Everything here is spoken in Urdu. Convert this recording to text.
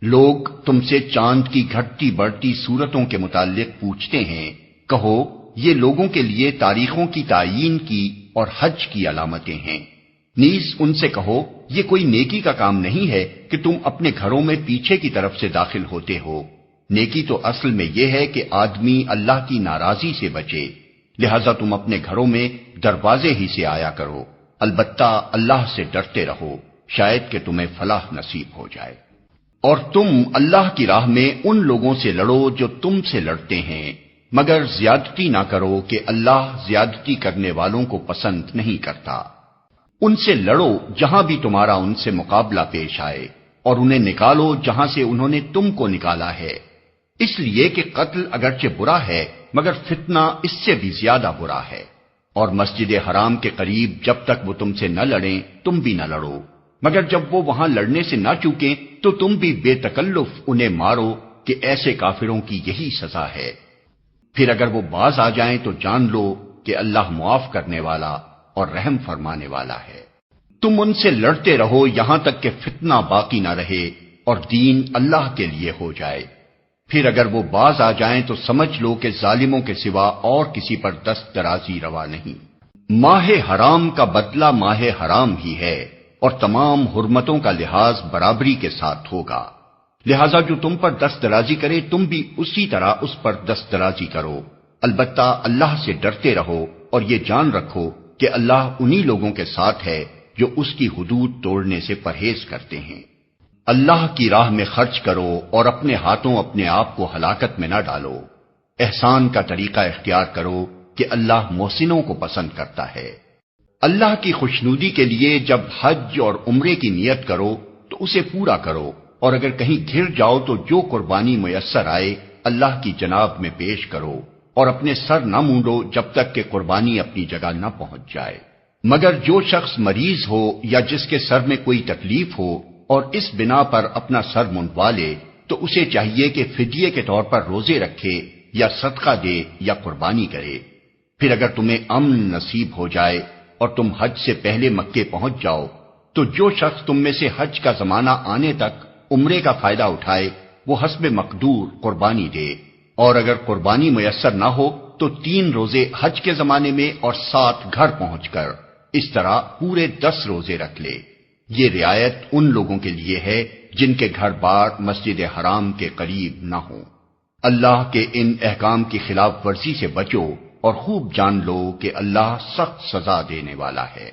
لوگ تم سے چاند کی گھٹتی بڑھتی صورتوں کے متعلق پوچھتے ہیں، کہو یہ لوگوں کے لیے تاریخوں کی تعیین کی اور حج کی علامتیں ہیں۔ نیز ان سے کہو یہ کوئی نیکی کا کام نہیں ہے کہ تم اپنے گھروں میں پیچھے کی طرف سے داخل ہوتے ہو۔ نیکی تو اصل میں یہ ہے کہ آدمی اللہ کی ناراضی سے بچے، لہذا تم اپنے گھروں میں دروازے ہی سے آیا کرو، البتہ اللہ سے ڈرتے رہو، شاید کہ تمہیں فلاح نصیب ہو جائے۔ اور تم اللہ کی راہ میں ان لوگوں سے لڑو جو تم سے لڑتے ہیں، مگر زیادتی نہ کرو کہ اللہ زیادتی کرنے والوں کو پسند نہیں کرتا۔ ان سے لڑو جہاں بھی تمہارا ان سے مقابلہ پیش آئے، اور انہیں نکالو جہاں سے انہوں نے تم کو نکالا ہے، اس لیے کہ قتل اگرچہ برا ہے مگر فتنہ اس سے بھی زیادہ برا ہے۔ اور مسجد حرام کے قریب جب تک وہ تم سے نہ لڑیں تم بھی نہ لڑو، مگر جب وہ وہاں لڑنے سے نہ چوکیں تو تم بھی بے تکلف انہیں مارو کہ ایسے کافروں کی یہی سزا ہے۔ پھر اگر وہ باز آ جائیں تو جان لو کہ اللہ معاف کرنے والا اور رحم فرمانے والا ہے۔ تم ان سے لڑتے رہو یہاں تک کہ فتنہ باقی نہ رہے اور دین اللہ کے لیے ہو جائے۔ پھر اگر وہ باز آ جائیں تو سمجھ لو کہ ظالموں کے سوا اور کسی پر دست درازی روا نہیں۔ ماہ حرام کا بدلہ ماہ حرام ہی ہے، اور تمام حرمتوں کا لحاظ برابری کے ساتھ ہوگا، لہذا جو تم پر دست درازی کرے تم بھی اسی طرح اس پر دست درازی کرو، البتہ اللہ سے ڈرتے رہو اور یہ جان رکھو کہ اللہ انہی لوگوں کے ساتھ ہے جو اس کی حدود توڑنے سے پرہیز کرتے ہیں۔ اللہ کی راہ میں خرچ کرو اور اپنے ہاتھوں اپنے آپ کو ہلاکت میں نہ ڈالو۔ احسان کا طریقہ اختیار کرو کہ اللہ محسنوں کو پسند کرتا ہے۔ اللہ کی خوشنودی کے لیے جب حج اور عمرے کی نیت کرو تو اسے پورا کرو، اور اگر کہیں گھر جاؤ تو جو قربانی میسر آئے اللہ کی جناب میں پیش کرو، اور اپنے سر نہ مونڈو جب تک کہ قربانی اپنی جگہ نہ پہنچ جائے۔ مگر جو شخص مریض ہو یا جس کے سر میں کوئی تکلیف ہو اور اس بنا پر اپنا سر منڈوا لے تو اسے چاہیے کہ فدیے کے طور پر روزے رکھے یا صدقہ دے یا قربانی کرے۔ پھر اگر تمہیں امن نصیب ہو جائے اور تم حج سے پہلے مکے پہنچ جاؤ تو جو شخص تم میں سے حج کا زمانہ آنے تک عمرے کا فائدہ اٹھائے وہ حسب مقدور قربانی دے، اور اگر قربانی میسر نہ ہو تو 3 روزے حج کے زمانے میں اور 7 گھر پہنچ کر، اس طرح پورے 10 روزے رکھ لے۔ یہ رعایت ان لوگوں کے لیے ہے جن کے گھر بار مسجد حرام کے قریب نہ ہوں۔ اللہ کے ان احکام کی خلاف ورزی سے بچو اور خوب جان لو کہ اللہ سخت سزا دینے والا ہے۔